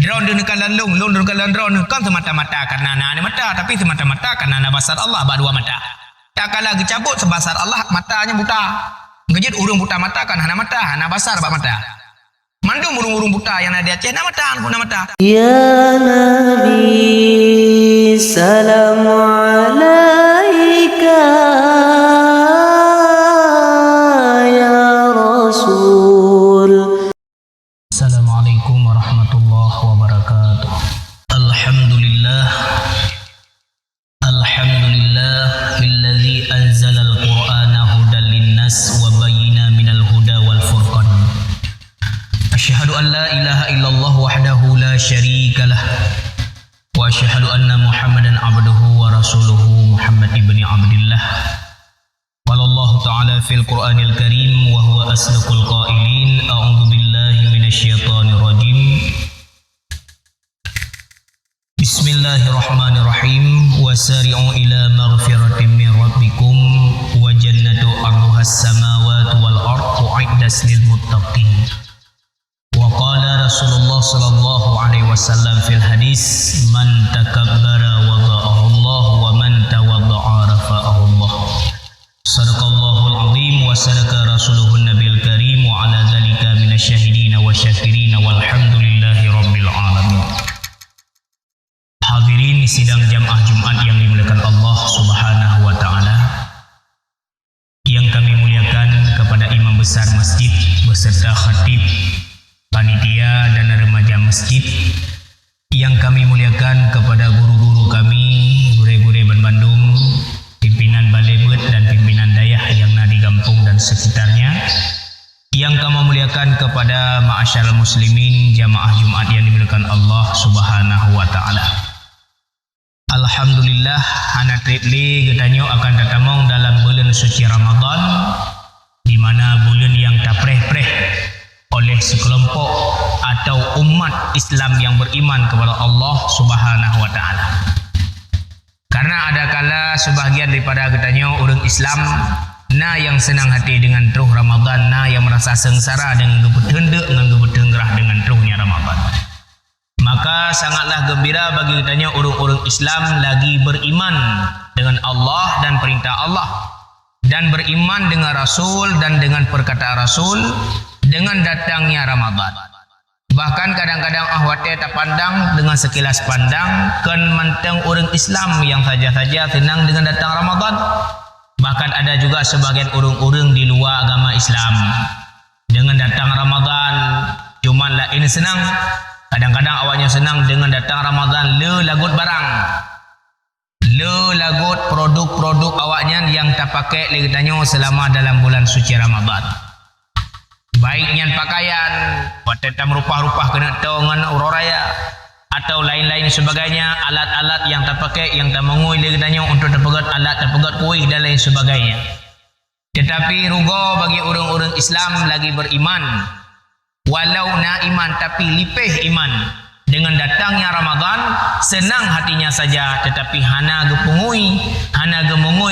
Drone dengan lung dengan drone kan semata-mata karena ana mata, tapi semata-mata karena ana basar Allah dua mata. Tak kala cabut sebasar Allah matanya buta. Ngejit urung buta mata kan hana mata, hana basar mata. Mandung urung-urung buta yang ada di Aceh nama mata, guna mata. Ya Nabi salam alaika ya Rasul. Assalamualaikum warahmatullahi wabarakatuh. Alhamdulillahilladzi anzala al-Qur'ana hudan linnas wa bayyina minal huda wal furqan. Asyhadu an la ilaha illallah wahdahu la syarikalah wa asyhadu anna Muhammadan abduhu wa rasuluhu Muhammad ibni Abdillah. Qala Allah ta'ala fil Qur'anil Karim wa huwa asdaqul qailin. A'udzu billahi minasyaitonir rajim. Bismillahirrahmanirrahim. Wasari'u ila maghfiratin min rabbikum wa jannatu 'arduhas samawati wal ardu u'iddat lil muttaqin. Wa qala Rasulullah sallallahu alaihi wasallam fil hadis, man takabbara wada'ahu Allah wa man tawadda'a rafa'ahu Allah. Sadaqallahul azim wa sadaqa rasuluhun nabil karim wa ala dzalika minasyahidin wa syakirin walhamdulillahi rabbil alamin. Hadirin sidang jamaah Jumat yang dimuliakan Allah Subhanahu wa taala, yang kami muliakan kepada imam besar masjid beserta khatib, panitia dan remaja masjid, yang kami muliakan kepada guru-guru kami, gure-gure Ban Bandung, pimpinan Balai Bet dan pimpinan dayah yang ada di Gampung dan sekitarnya, yang kami muliakan kepada ma'asyarul muslimin jamaah Jumat yang dimuliakan Allah Subhanahu wa taala. Alhamdulillah, anak tritli getanyo akan tatamong dalam bulan suci Ramadan, di mana bulan yang tapreh-preh oleh sekelompok atau umat Islam yang beriman kepada Allah Subhanahu wa taala. Karena ada kala sebahagian daripada getanyo orang Islam na yang senang hati dengan teruh Ramadan, na yang merasa sengsara dengan gebethendek dengan gebethengerah dengan teruhnya Ramadan. Maka sangatlah gembira bagi kitanya orang-orang Islam lagi beriman dengan Allah dan perintah Allah, dan beriman dengan Rasul dan dengan perkataan Rasul dengan datangnya Ramadan. Bahkan kadang-kadang ahwate tak pandang dengan sekilas pandang kan manteng orang Islam yang saja-saja senang dengan datang Ramadan. Bahkan ada juga sebagian orang-orang di luar agama Islam dengan datang Ramadan cuman lah ini senang. Kadang-kadang awaknya senang dengan datang Ramadan le lagut barang, le lagut produk-produk awaknya yang tak pakai le getanyo selama dalam bulan suci Ramadan. Baiknya pakaian, patetam rupah-rupah kena tongan uroraya atau lain-lain sebagainya, alat-alat yang tak pakai, yang tak mengui le getanyo untuk terpegat alat, terpegat kuih dan lain sebagainya. Tetapi rugo bagi orang-orang Islam lagi beriman, walau na iman tapi lipeh iman, dengan datangnya Ramadan senang hatinya saja, tetapi hana gemungui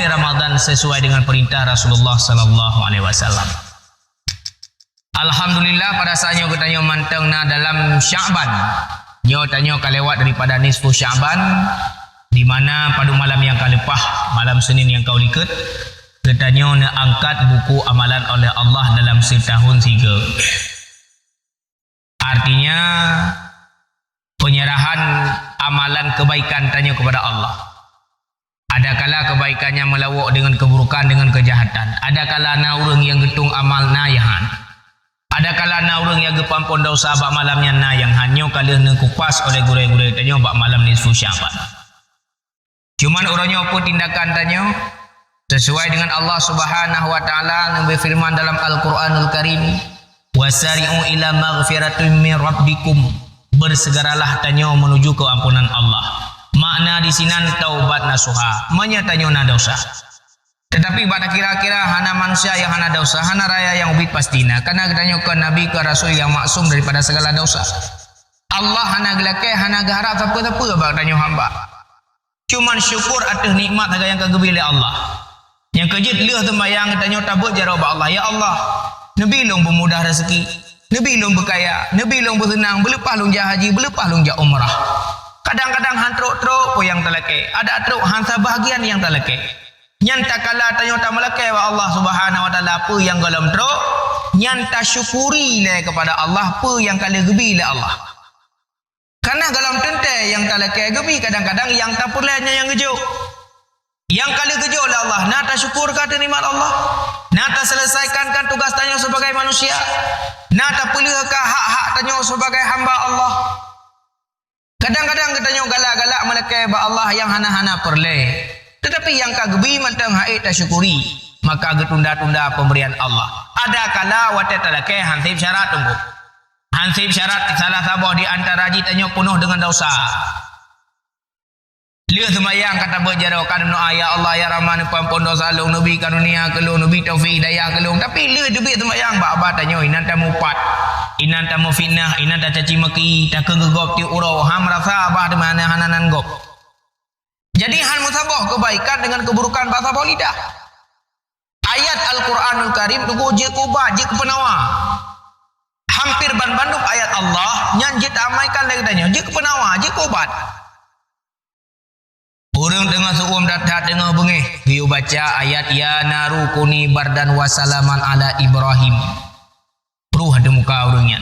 Ramadan sesuai dengan perintah Rasulullah sallallahu alaihi wasallam. Alhamdulillah pada saatnya kita manteng na dalam Sya'ban, nyo tanyo kalewat daripada nisfu Sya'ban, di mana pada malam yang kalepah, malam Senin yang kau liket, kita na angkat buku amalan oleh Allah dalam setahun 3. Artinya penyerahan amalan kebaikan tanya kepada Allah. Ada kala kebaikannya melawak dengan keburukan, dengan kejahatan. Ada kala na urang yang getung amal nayahan. Ada kala na urang yang gepampun dosa bak malamnya nayang hanyo kala ne kupas oleh gure-gure tanya bak malam nisfu Sya'ban. Cuman orangnya pun tindakan tanya sesuai dengan Allah Subhanahu wa taala yang berfirman dalam Al-Qur'anul Karim, wasari'u ila maghfiratin min rabbikum, bersegeralah tanyo menuju ke ampunan Allah. Makna di sini taubat nasuha, menyatanyo na dosa. Tetapi pada kira-kira hana manusia yang hana dosa, hana raya yang ubit pastina, karena tanyo ke nabi ke rasul yang maksum daripada segala dosa. Allah hana gelake, hana gaharap apa-apa bak tanyo hamba. Cuman syukur atas nikmat harga yang kagebile Allah. Yang kejut liah tembayang tanyo tabut jaro ba Allah, ya Allah, Nabi long pemudah rezeki. Nabi long berkaya, Nabi long bersenang, berlepas long jah haji, berlepas long jah umrah. Kadang-kadang han truk-truk pun yang terlekeh. Ada truk han sebahagian yang terlekeh. Nyan tak kala tanya tak melekeh wa Allah Subhanahu wa taala apa yang dalam truk, nyan tak syukuri le kepada Allah apa yang kala gebi le Allah. Karena dalam tentai yang terlekeh gebi kadang-kadang yang tak pulainya yang gejuk. Yang kali kejuk oleh Allah, nak tak syukur kata nikmat Allah, nak tak selesaikan kan tugas tanya sebagai manusia, nak tak pelihara hak-hak tanya sebagai hamba Allah. Kadang-kadang kita tanya galak-galak melekai ba Allah yang hana-hana perle. Tetapi yang kagebi matang haid tak syukuri, maka getunda-tunda pemberian Allah. Ada kala watet talakai hansib syarat tunggu. Hansib syarat salah sabah di antara ji tanya penuh dengan dosa. Dia sembahyang kata berjarah kan ya Allah ya Rahman pampun dosa long nabi karunia kelung nabi taufik hidayah kelung tapi dia debit sembahyang bak tanya inan tamu pat inan tamu fitnah inan tak caci maki tak kegegop ti urau ham rasa abah di mana hananan gop. Jadi han musabah kebaikan dengan keburukan bahasa lidah. Ayat Al-Quranul Karim tunggu je kuba je kepenawa. Hampir bandung ayat Allah nyan je tak amaikan lagi tanya je kepenawa je kubat. Orang tengah suum datang tengah bengih. Dia baca ayat ya naru kuni bardan wasalaman ala Ibrahim. Peruh ada muka orangnya.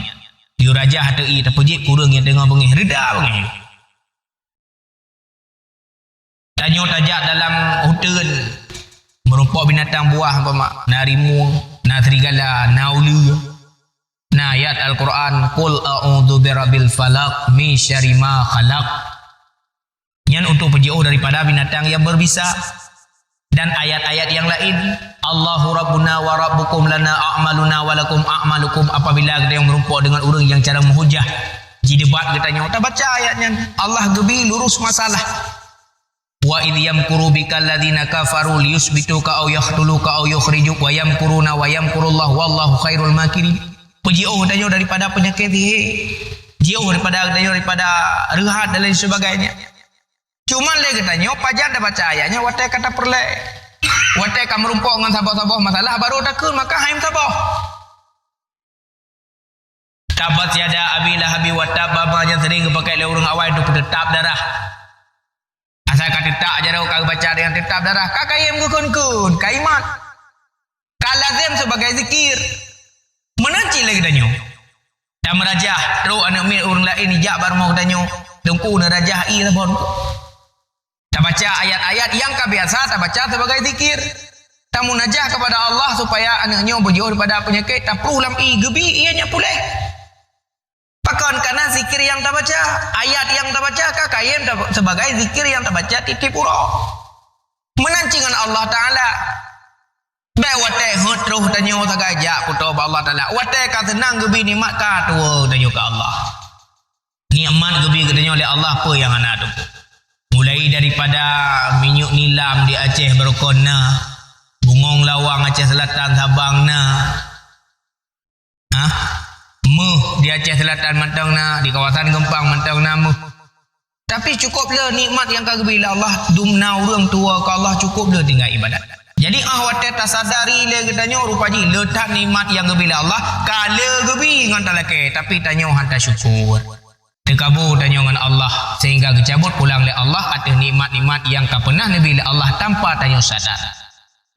Dia raja hatei terpejik kurang yang tengah bengih. Reda bengih. Tanya tajak dalam hutan. Merumpok binatang buah apa mak? Narimu, na serigala, na ulu. Nah ayat Al-Quran. Qul a'udhu birabbil falak min syarri ma khalaq. Yang untuk penjauh daripada binatang yang berbisa. Dan ayat-ayat yang lain Allahu Rabbuna wa Rabbukum lana a'maluna walakum a'malukum. Apabila kita yang merumpuk dengan orang yang cara menghujah jidebat katanya tak baca ayatnya Allah gebi lurus masalah. Wa idh yamkuru bikal ladzina kafaru liyusbituka aw yaqtuluka aw yukhrijuk wa yamkuruna wa yamkurullahu wallahu khairul makirin. Penjauh tanya daripada penyakit jauh daripada rehat dan lain sebagainya. Cuma lagi tanya, pajar dah baca ayatnya, watai kata perle. Watai kamu merumpuk dengan sabah-sabah masalah, baru takut, maka haim sabah. Tabat siada abi lahabi watab, baba yang sering pakai le urang awal itu tetap darah. Asal kata tak jarau kau baca dengan tetap darah, kakayem kukun-kun, kaimat. Kalazim sebagai zikir. Menanci lagi tanya. Dan merajah, teruk anak min orang lain, hijab baru mau tanya. Tungku na rajah i sabon. Tak baca ayat-ayat yang kebiasa tak baca sebagai zikir. Tak munajah kepada Allah supaya anaknya berjauh daripada penyakit. Tak perlu lam gebi ianya pulih. Pakan karena zikir yang tak baca, ayat yang tak baca kakayem sebagai zikir yang tak baca titip urang. Menancingan Allah Taala. Baik watai terus tanya sagajak putu Allah Taala. Watai ka senang gebi nikmat ka tua tanya ke Allah. Nikmat gebi katanya oleh Allah apa yang anak tu. Mulai daripada minyak nilam di Aceh Berkona, bungong lawang Aceh Selatan Sabang na, meh di Aceh Selatan mentang na, di kawasan Gempang mentang na meh. Tapi cukuplah nikmat yang kagabila Allah dumna orang tua ke Allah cukuplah tinggal ibadat. Jadi watai tak sadari le katanya rupaji letak nikmat yang kagabila Allah kala gabi ngan talake tapi tanya hantar syukur. Dekabur tanya dengan Allah sehingga kecabut pulang oleh Allah atas nikmat-nikmat yang tak pernah Nabi oleh Allah tanpa tanya sadar.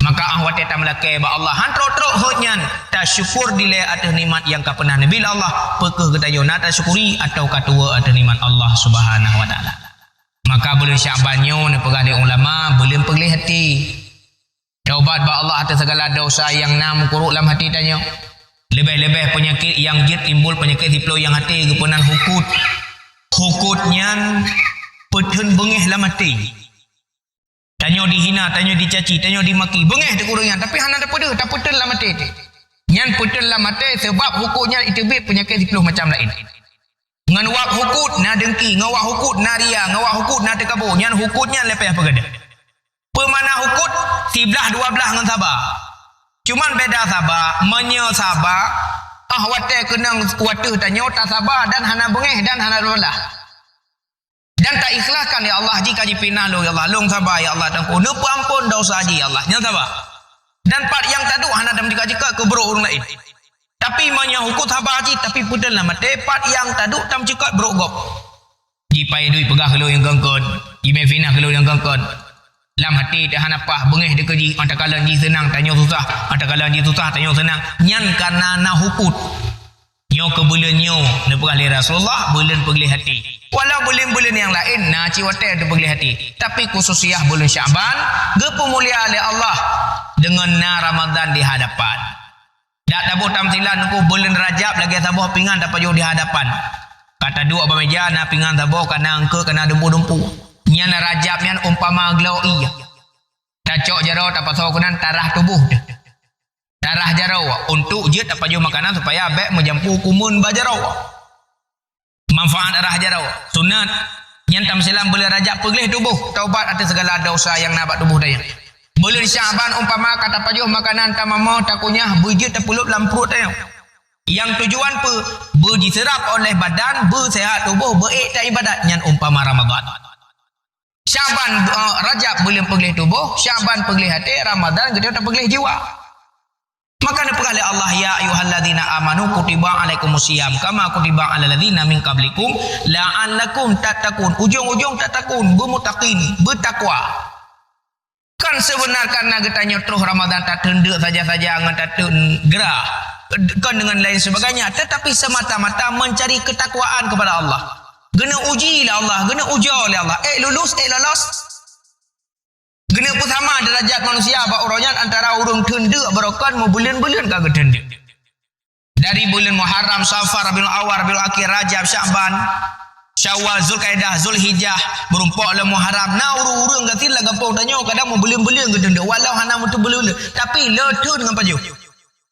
Maka ahwat tak melakai ba Allah han trok-trok hotnyan tak syukur dile atas nikmat yang tak pernah Nabi oleh Allah pekeh ketanya nak tak syukuri atau katua atas nikmat Allah Subhanahu wa taala. Maka boleh Syabanyo ne pegah ulama boleh pelih hati. Taubat ba Allah atas segala dosa yang nam kuruk dalam hati tanya. Lebih-lebih penyakit yang jid timbul penyakit diplo yang hati kepenan hukutnya petun bengih dalam hati. Tanya dihina, tanya dicaci, tanya dimaki, bengih dikurangnya tapi hana ada pada tak petun dalam hati. Nyan petun dalam hati sebab hukutnya itu penyakit diplo macam lain. Ngan wak hukut na dengki, ngawak hukut na ria, ngawak hukut na tekabur. Nyan hukutnya lepeh pegada. Pemana hukut 11 12 ngan sabar. Cuman beda sabar, menye sabar, watai kenang water tanya tak sabar dan hana bengih dan hana lelah. Dan tak ikhlaskan ya Allah jika dipinah lo ya Allah, long sabar ya Allah tangku, ne ampun dosa ji ya Allah, nya sabar. Dan part yang tadu hana dam jika-jika keburuk orang lain. Tapi manya hukut habah haji tapi putun lah tepat yang taduk tam cekot berogop. Jipai duit pegah kalau yang gangkon. Jimai finah kalau yang gangkon. Lam hati dah hanapah bengih dek ji anta kalan ji senang tanya susah, anta kalan ji susah tanya senang. Nyan karena na hukut. Nyo ke bulan nyo ne perali Rasulullah bulan pergi hati. Walau bulan-bulan yang lain na ciwate de pergi hati. Tapi khususiah bulan Syaban ge pemulia oleh Allah dengan na Ramadan di hadapan. Dak tabuh tamsilan ku bulan Rajab lagi tabuh pingan dapat jo di hadapan. Kata dua meja na pingan tabuh kana angke kana dempu-dempu. Nyana Rajab nyan umpama glau iya. Tacok jaro tak pasau kunan tarah tubuh dah. Tarah jaro untuk je tak paju makanan supaya abek menjampu kumun bajaro. Manfaat arah jaro sunat nyan tam silam bulan Rajab peglih tubuh taubat atas segala dosa yang nabat tubuh daya. Bulan Syaban umpama kata paju makanan tamamo takunyah bujut terpulut dalam perut daya. Yang tujuan berjiserap oleh badan bersehat tubuh berik tak ibadat nyan umpama Ramadan. Syaban Rajab boleh peglih tubuh, Syaban peglih hati, Ramadan kita tak peglih jiwa. Maka ne pegalih Allah ya ayyuhalladzina amanu kutiba alaikumusiyam kama kutiba alal ladzina min qablikum la'allakum tattaqun. Ujung-ujung tattaqun, bermuttaqin, bertakwa. Kan sebenarnya karena kita nyotruh Ramadan tak tendek saja-saja ngan tak gerah. Kan dengan lain sebagainya, tetapi semata-mata mencari ketakwaan kepada Allah. Gena uji oleh Allah, gena ujar oleh Allah. Lulus, lolos. Gena pun sama derajat manusia apa orangnya antara orang tendek berokan mau bulan-bulan kagak tendek. Dari bulan Muharram, Safar, Rabiul Awal, Rabiul Akhir, Rajab, Syaban, Syawal, Zulkaidah, Zulhijjah, berumpak oleh Muharram. Nah urung-urung gatil lah gampang tanya kadang mau bulan-bulan ke tendek. Walau hana mutu bulan, tapi letun dengan paju.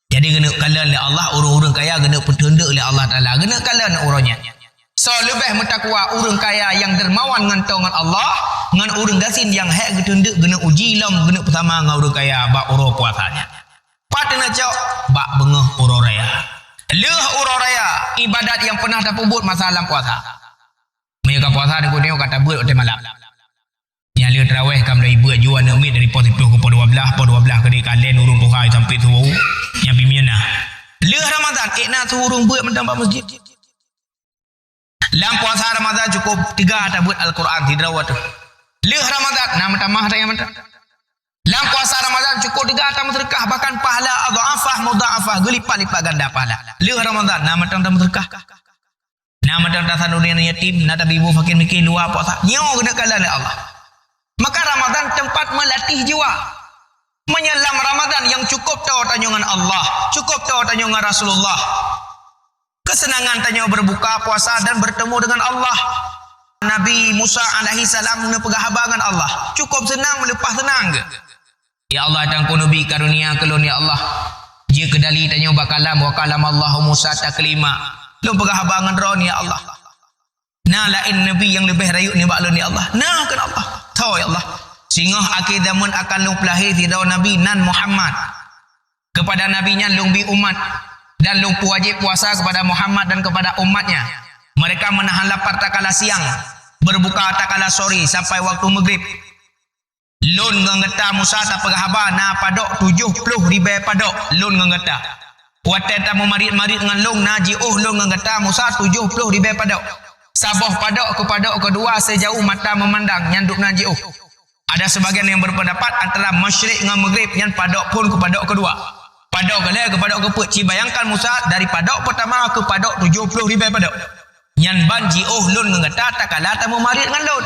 Jadi gena kalan oleh Allah orang-orang kaya gena petendek oleh Allah Taala. Gena kalan orangnya. So lebih mentakwa urang kaya yang dermawan ngan tongan Allah ngan urang gasin yang hek getunduk gena uji lam gena pertama ngan urang kaya bak uro puasanya. Patena cok bak bengeh uro raya. Leh uro raya ibadat yang pernah terpubut masa dalam puasa. Mereka puasa ni kau kata buat hotel malam. Yang leh tarawih kam dari buat jual nak dari pos 10 ke pos 12, pos 12 ke di kalen urang tuhai sampai tu yang pimiana. Leh Ramadan ekna tu urang buat menambah masjid. Dalam puasa Ramadan cukup 3 tabut Al-Quran tidak waktu. Leh Ramadan nama tamah tanya mentah. Dalam puasa Ramadan cukup 3 tamu sedekah bahkan pahala adhafah mudhafah gelipat-lipat ganda pahala. Leh Ramadan nama tamah sedekah. Nama tamah sanurian yatim nada ibu fakir miskin luar puasa. Nyo kena kalah oleh Allah. Maka Ramadan tempat melatih jiwa. Menyelam Ramadan yang cukup tahu tanyangan Allah, cukup tahu tanyangan Rasulullah. Kesenangan tanya berbuka puasa dan bertemu dengan Allah. Nabi Musa alaihi salam menepagahabangan Allah. Cukup senang melepas senang ke? Ya Allah dan ku nabi karunia kelon ya Allah. Dia kedali tanya bakalam wa kalam Allah Musa taklima. Lu pegahabangan ron ya Allah. Nah lain nabi yang lebih rayuk ni baklon ya Allah. Nah kan Allah. Tahu ya Allah. Sehingga akidamun akan lu pelahir tidak nabi nan Muhammad. Kepada nabinya lumbi umat. Dan lumpu wajib puasa kepada Muhammad dan kepada umatnya. Mereka menahan lapar tak kala siang, berbuka tak kala sore sampai waktu maghrib. Lun ngengeta Musa tak pegahaba na padok 70 ribu padok lun ngengeta. Wate tak memarit-marit dengan lung naji lun ngengeta Musa 70 ribu padok. Saboh padok ke padok kedua sejauh mata memandang nyanduk naji Ada sebagian yang berpendapat antara masyrik dengan maghrib yang padok pun ke padok kedua. Padok ke padok ke put. Bayangkan Musa dari padok pertama ke padok 70 ribu padok. Nyan banji lun ngengeta tak kala tamu marit dengan lun.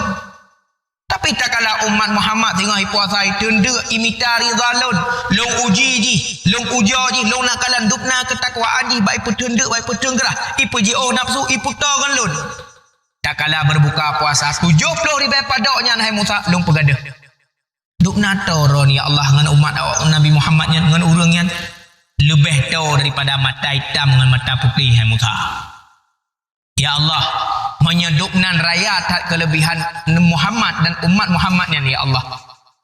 Tapi tak kala umat Muhammad tengah puasa tenda imitari zalun. Long uji ji, long ujar ji, long nakalan dupna ketakwaan ji baik petenda baik petenggerah. Ipu ji nafsu ipu dengan lun. Tak kala berbuka puasa 70 ribu padoknya hai Musa long pegadah. Dupna toron ya Allah dengan umat Nabi Muhammad dengan urangnya lebih tahu daripada mata hitam dengan mata putih hai Musa. Ya Allah, menyedupnan raya tak kelebihan Muhammad dan umat Muhammadnya ya Allah.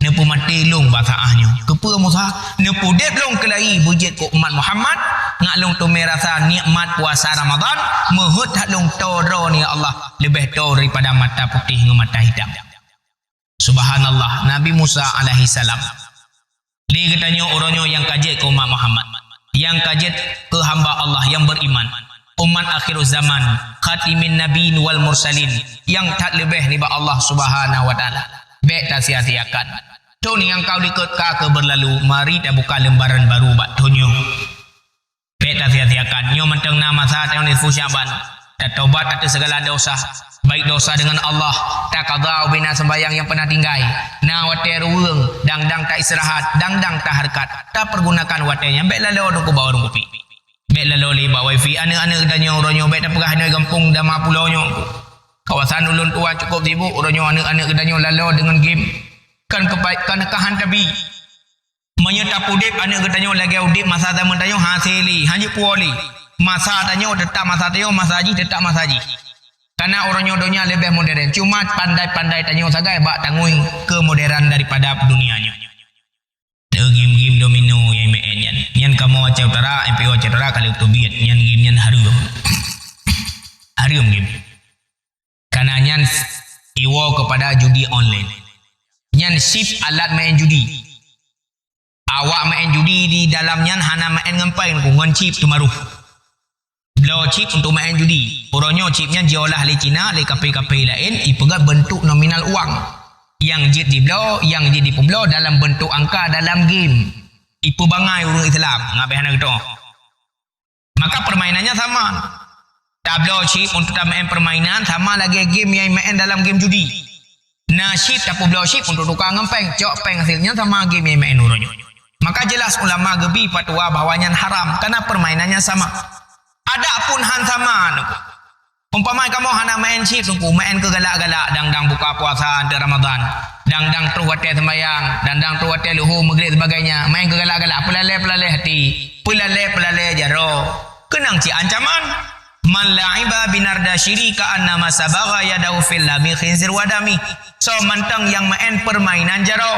Nepu mati long basaahnya. Kepa Musa, nepu det long kelai bujit ko umat Muhammad, ngak long tu merasa nikmat puasa Ramadan, mehut hak long toro ni ya Allah, lebih tahu daripada mata putih dengan mata hitam. Subhanallah, Nabi Musa alaihi salam. Dia katanya orangnya yang kaji ke umat Muhammad. yang kajit ke hamba Allah yang beriman, umat akhir zaman, khatimin nabiin wal mursalin, yang tak lebih ni ba Allah Subhanahu wa taala. Baik tak sia-siakan. Tu ni yang kau diketka ke berlalu, mari kita buka lembaran baru bak tunyo. Baik tak sia-siakan. Nyo menteng nama saat yang nisfu Syaban. Tak taubat atas segala dosa, baik dosa dengan Allah, tak qada bina sembayang yang pernah tinggai, na wate ruweng, dang tak istirahat, dang tak harkat, tak pergunakan watenya, baik lalu orang ku bawa orang kopi, baik lalu liba wifi, anak-anak danyo ronyo, baik tak pegah hanoi kampung dama pulaunya, kawasan ulun tua cukup sibuk, ronyo anak-anak danyo lalu dengan game, kan kahan tabi, menyetap udip anak danyo lagi udip masa zaman danyo hasili, hanya puoli. Masa tanya tetap masa tanya masa haji tetap masa haji. Karena orang nyodonya lebih modern. Cuma pandai-pandai tanya sagai bak tangui kemoderan daripada dunianya. Game-game domino yang main yan. Yan kamu Aceh Utara, MPO Aceh Utara kali utubiat. Yan game yan harum. Harum game. Karena yan iwo kepada judi online. Yan sip alat main judi. Awak main judi di dalamnya hana main ngempai ngan chip tu maruh. Blow chip untuk main judi. Uronyo chipnya diolah oleh Cina, oleh kafe-kafe lain, ipegat bentuk nominal uang. Yang jit di blow, yang jit di blow dalam bentuk angka dalam game. Ipu bangai urung Islam. Ngabeh gitu. Maka permainannya sama. Tablo chip untuk main permainan sama lagi game yang main dalam game judi. Nah chip tapu blow chip untuk tukang ngempeng, cok peng hasilnya sama game yang main uronyo. Maka jelas ulama gebi fatwa bahwanya haram karena permainannya sama. Adapun han sama umpama kamu hana main chip sungku main ke galak-galak dang buka puasa antara Ramadan dang terus wate sembayang dang terus wate luhur maghrib sebagainya main ke galak-galak pelalai hati pelalai jaro kenang ci ancaman man la'iba binarda syirika annama sabagha yadahu fil lami khinzir wadami so mantang yang main permainan jaro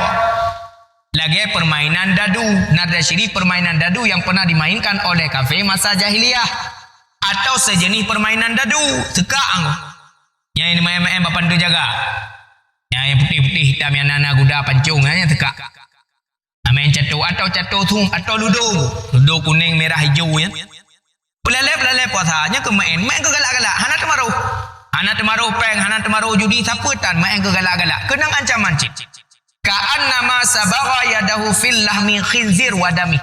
lagi permainan dadu narda syiri permainan dadu yang pernah dimainkan oleh kafe masa jahiliyah atau sejenis permainan dadu sekang yang ini main-main bapan tu jaga yang putih-putih hitam yang nana guda pancung yang sekak main catur atau catur thum atau ludo kuning merah hijau ya pelalai puasanya ke main ke galak-galak hana temaruh peng hana temaruh judi saputan main ke galak-galak kenang ancaman cik ka'an nama sabagha yadahu fil lahmi khinzir wadami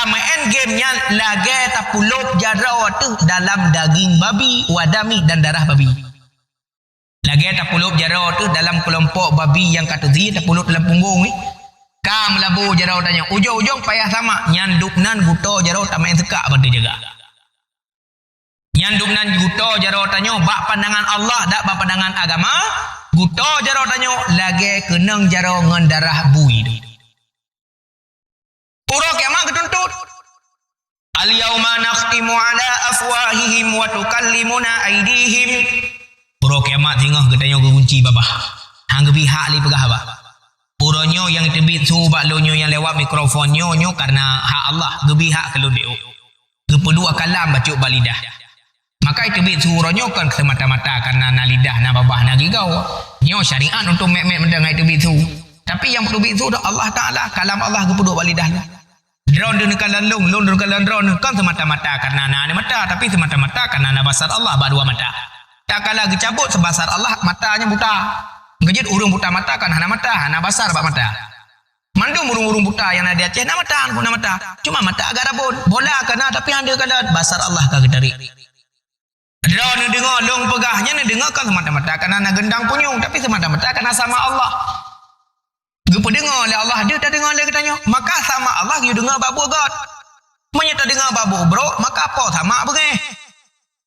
main gamenya lagi tapulop jarau tu dalam daging babi wadami dan darah babi lagi tapulop jarau tu dalam kelompok babi yang kata zi tapulop dalam punggung ni kam labu jarau tanya ujung-ujung payah sama nyanduknan guto jarau tak main sekak pada jaga nyanduknan guto jarau tanya bak pandangan Allah dak bak pandangan agama guto jarau tanya lagi kenang jarau ngan darah bui Pura kiamat ketuntut. Al-yawma nakhtimu ala afwahihim wa tukallimuna aydihim. Pura kiamat tengah katanya kunci babah. Hang pihak li pegah ba. Puronyo yang tebit su baklonyo yang lewat mikrofonyo nyo karena hak Allah gebi hak kalau deu. Gepedu akalam bacuk balidah. Maka itu bit suronyo kan semata-mata karena na lidah na babah na gigau. Nyo syariat untuk mek-mek mendengar itu bit su. Tapi yang perlu bit su Allah Taala kalam Allah gepedu balidah. Drone dengan kalan long dengan drone kan semata-mata karena na mata tapi semata-mata karena na basar Allah ba dua mata. Tak kala gecabut sebasar Allah matanya buta. Ngejit urung buta mata kan hana mata, hana basar ba mata. Mandung urung-urung buta yang ada Aceh na mata pun na mata. Cuma mata agak rabun. Bola kana tapi anda kala basar Allah ka gedari. Drone dengar long pegahnya dengar kan semata-mata karena na gendang punyung tapi semata-mata karena sama Allah. Gepa dengar oleh Allah, dia tak dengar oleh katanya. Maka sama Allah, you dengar babu God. Menyata dengar babu bro, maka apa sama bengeh.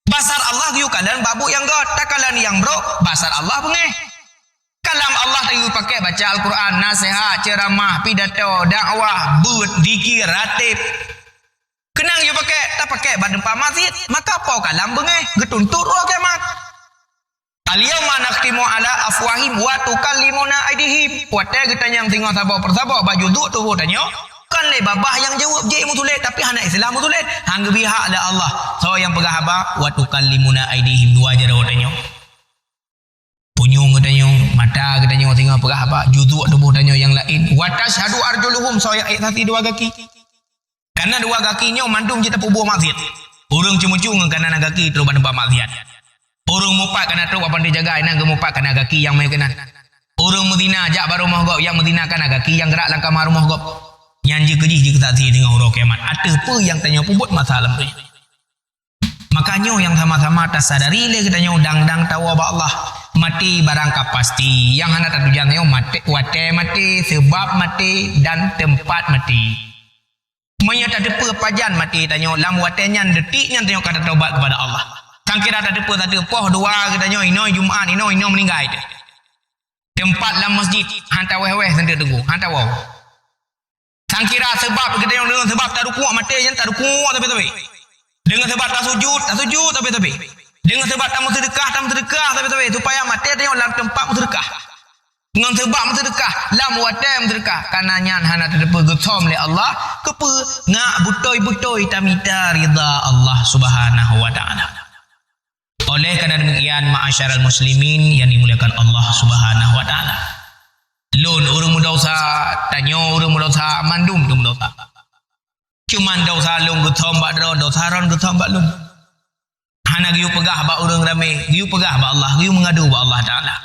Basar Allah, you kalan babu yang God. Tak kalan yang bro, basar Allah bengeh. Kalam Allah tak you pakai baca Al-Quran, nasihat, ceramah, pidato, dakwah, bud, dikir, ratib. Kenang you pakai, tak pakai badan masjid. Maka apa kalam bengeh, getuntut roh kiamat. Al-yawma nakhtimu ala afwahim wa tukallimuna aydihim. Puatnya kita yang tengok sabar persabar baju duk tu tanya. Kan le babah yang jawab je mutulet tapi anak Islam mutulet. Hang bihak la Allah. So yang pegah haba wa tukallimuna aydihim dua jaro tanya. Punyung tanya, mata tanya tengok pegah haba, juzuk tubuh tanya yang lain. Wa tashhadu arjuluhum so yang ayat dua kaki. Karena dua kakinya mandum je tapu buah maksiat. Urang cuma-cuma kanan kaki terus nampak maksiat. Urang mupat kana terus apa dia jaga ina gemupat kana kaki yang mai kanan. Urang mudina jak baru mohgop yang mudina kana kaki yang gerak langkah maru mohgop. Yang je kejih je kesaksi dengan urang kiamat. Ada apa yang tanya pubut masalah tu. Makanya yang sama-sama tersadari le kita nyo dang-dang tahu Allah mati barangkah pasti yang hendak tujuan nyo mati wate mati sebab mati dan tempat mati. Manya tak ada pajan mati tanyo lam wate nyan detik nyan tanyo kata taubat kepada Allah. Sangkira tak ada poh dua kita nyo ino Jumaat ino meninggal. Tempat lam masjid hantar weh-weh sendiri tunggu hantar wow. Sangkira sebab kita nyo dengan sebab tak rukuk mati nyan tak rukuk tapi dengan sebab tak sujud tapi dengan sebab tak sedekah tapi supaya mati tengok dalam tempat sedekah dengan sebab sedekah lam watam sedekah karena nyan hana terdepa getom oleh Allah kepe ngak butoi tamita ridha Allah Subhanahu wa taala. Oleh kerana demikian ma'asyaral muslimin yang dimuliakan Allah Subhanahu wa taala, lun urang dosa tanyo urang dosa mandum tu dosa. Cuman dosa lung getom bak dosa ron getom bak lung. Hana giu pegah bak urang ramai, giu pegah bak Allah, giu mengadu bak Allah Taala.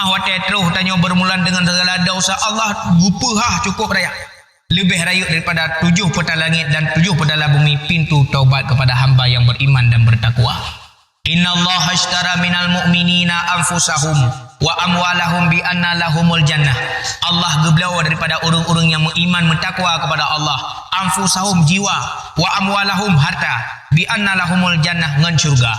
Wate terus tanyo bermulan dengan segala dosa Allah gupah cukup raya. Lebih raya daripada 7 petal langit dan 7 petal bumi pintu taubat kepada hamba yang beriman dan bertakwa. Innallaha ashtara minal mu'minina anfusahum wa amwalahum bi anna lahumul jannah. Allah geblau daripada orang-orang yang beriman mentakwa kepada Allah, anfusahum jiwa wa amwalahum harta bi anna lahumul jannah ngan syurga.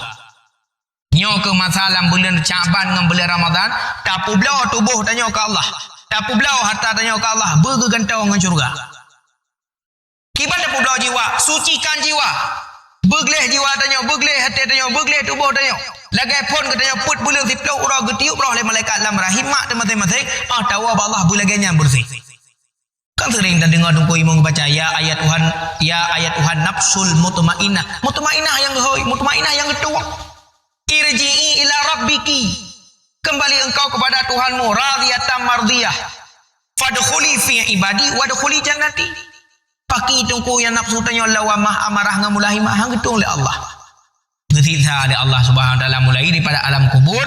Nyo ke masalah bulan Syaban dengan bulan Ramadan, tapu blau tubuh tanya ke Allah, tapu blau harta tanya ke Allah, bergantau ngan syurga. Kiban tapu blau jiwa, sucikan jiwa. Begleh jiwa tanya, begleh hati tanya, begleh tubuh tanya. Lagai pun katanya put bulan siplau urang getiup roh oleh malaikat lam rahimak masing-masing. Tahu Allah bulaganya bersih. Kan sering dan dengar dungku imam baca ya ayat Tuhan nafsul mutmainnah. Mutmainnah yang gehoi, mutmainnah yang getuang. Irji'i ila rabbiki. Kembali engkau kepada Tuhanmu radiyatan mardiyah. Fadkhuli fi ibadi wadkhuli jannati. Paki tungku yang nafsu tanya lawamah amarah ngamulahi mahang getung oleh Allah. Getisah oleh Allah Subhanahu wa taala mulai daripada alam kubur,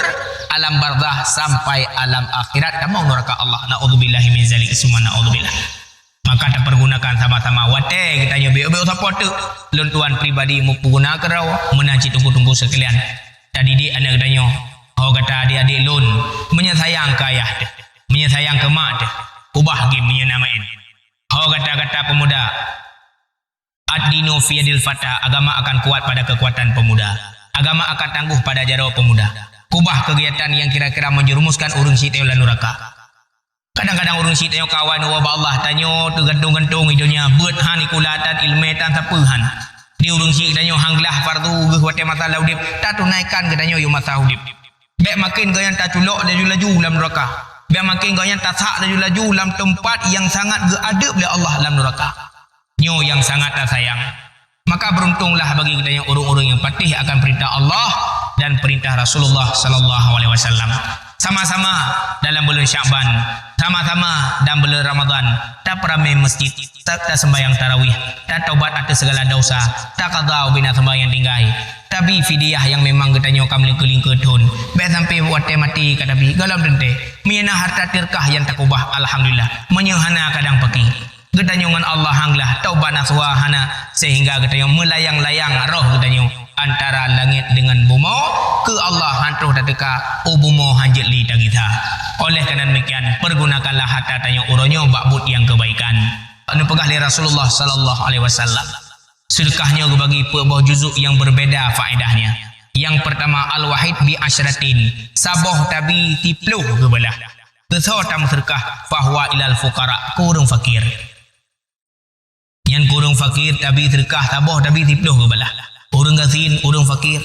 alam barzah sampai alam akhirat dan mau neraka Allah. Naudzubillahi min zalik summa naudzubillah. Maka kita pergunakan sama-sama wate kita nyo beo sapa tu lentuan pribadi mu guna kerau menaji tunggu-tunggu sekalian. Tadi di anak kita nyo oh kata adik-adik lun menyayang ke ayah tu, menyayang ke mak tu. Ubah game menyenamain. Oh kata-kata pemuda, ad-dinu fi yadil fata, agama akan kuat pada kekuatan pemuda. Agama akan tangguh pada jaro pemuda. Kubah kegiatan yang kira-kira menjerumuskan urung si teo lan neraka. Kadang-kadang urung si teo kawan wa Allah tanyo tu gantung-gantung hidupnya beut han ikulatan ilmetan sapehan. Di urung si tanyo hanglah fardu geuh wate masalah udip, ta tunaikan gedanyo yo masalah udip. Bek makin goyan ta culok laju-laju dalam neraka. Biar makin kau yang tasak laju-laju dalam tempat yang sangat geadab oleh Allah dalam neraka. Nyo yang sangat tak sayang. Maka beruntunglah bagi kita yang orang-orang yang patih akan perintah Allah dan perintah Rasulullah sallallahu alaihi wasallam. Sama-sama dalam bulan Syaban, sama-sama dalam bulan Ramadan, tak peramai masjid, tak sembahyang tarawih, tak taubat atas segala dosa, tak qada bina sembahyang tinggai. Tapi fidyah yang memang kita nyokam lingke-lingke tun. Baik sampai wate mati kata bi galam dente. Miana harta tirkah yang tak ubah alhamdulillah. Menyehana kadang pagi. Kita nyongan Allah hanglah taubat naswa hana sehingga kita nyong melayang-layang roh kita nyong antara langit dengan bumi ke Allah hantuh dateka bumo hanjit li kita. Oleh kerana demikian pergunakanlah harta tanya uronyo bakbut yang kebaikan. Anu pegah li Rasulullah sallallahu alaihi wasallam. Sedekahnya bagi perbah juzuk yang berbeza faedahnya. Yang pertama al-wahid bi asyratin. Saboh tabi tipluh kebelah. Kesotam sedekah fahuwa ilal fuqara, kurung fakir. Yang kurung fakir tabi sedekah saboh tabi tipluh kebelah. Urang gasin, urang fakir.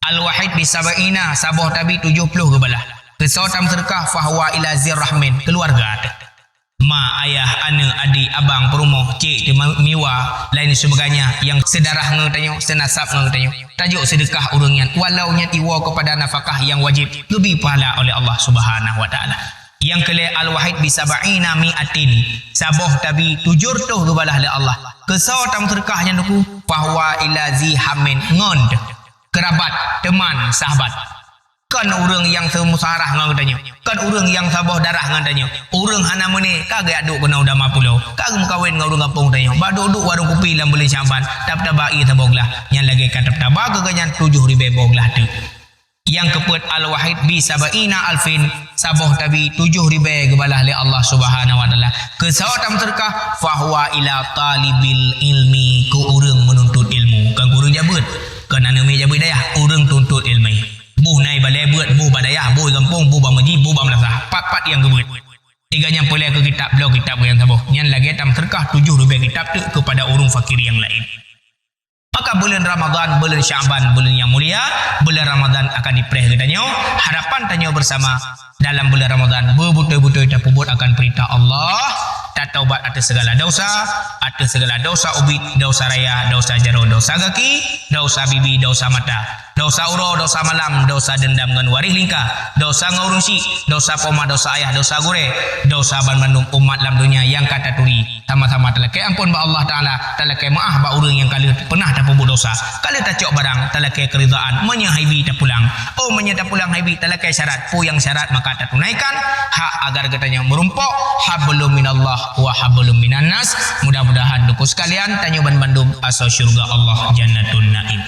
Al-wahid bi sabaina, saboh tabi 70 kebelah. Kesotam sedekah fahuwa ila zirrahmin, keluarga. Ma, ayah, anak, adik, abang, perumoh, cik, miwa, lain sebagainya yang sedarah ngetanyo, senasab ngetanyo. Tajuk sedekah urang yang walau nya tiwa kepada nafkah yang wajib lebih pahala oleh Allah Subhanahu wa taala. Yang kele al-wahid bisaba'ina mi'atin. Saboh tabi 700 gebalah le Allah. Kesau tam terkahnya nuku bahwa ila zihamin ngond. Kerabat, teman, sahabat. Kan urang yang semusarah ngan katanya. Kan urang yang saboh darah ngan katanya. Urang hana mene kagak aduk kena udama pulau. Kagak mukawin ngan urang kampung tanya. Baduk-duk warung kopi lam boleh Syaban. Tap-tabai taboglah. Yang lagi kan tap-taba keganyan 7,000 boglah tu. Yang keput al-wahid bi sabaina alfin saboh tabi 7,000 gebalah li Allah Subhanahu wa taala. Kesawatam terkah fahuwa ila talibil ilmi ku urang menuntut ilmu. Kan urang jabut. Kan anami jabut dayah urang tuntut ilmu. Buh nai balai buat buh badayah buh kampung buh bamaji buh bamlasah. Pat-pat yang gebut. Tiganya boleh ke kitab blog kitab yang saboh. Yang lagi tam terkah 7,000 kitab tu kepada urang fakir yang lain. Maka bulan Ramadan, bulan Syaban, bulan yang mulia, bulan Ramadan akan diperih katanya. Harapan tanya bersama dalam bulan Ramadan betul-betul kita pubut akan perintah Allah. Tak taubat atas segala dosa ubit, dosa raya, dosa jaro, dosa kaki, dosa bibi, dosa mata, dosa uro, dosa malam, dosa dendam dengan waris lingkah, dosa ngaurusi, dosa poma, dosa ayah, dosa gure, dosa bandung umat dalam dunia yang kata turi sama-sama telekai ampun ba Allah Ta'ala, telekai maaf ba urang yang kali pernah tak pubut dosa, kali tak cok barang, telekai keridaan, menyahaibi tak pulang, menyata pulang haibi, telekai syarat, yang syarat maka tak tunaikan, hak agar katanya merumpok, hablum minallah wa hablum minan nas. Mudah-mudahan dukus sekalian tanya bandung asal syurga Allah jannatun naim.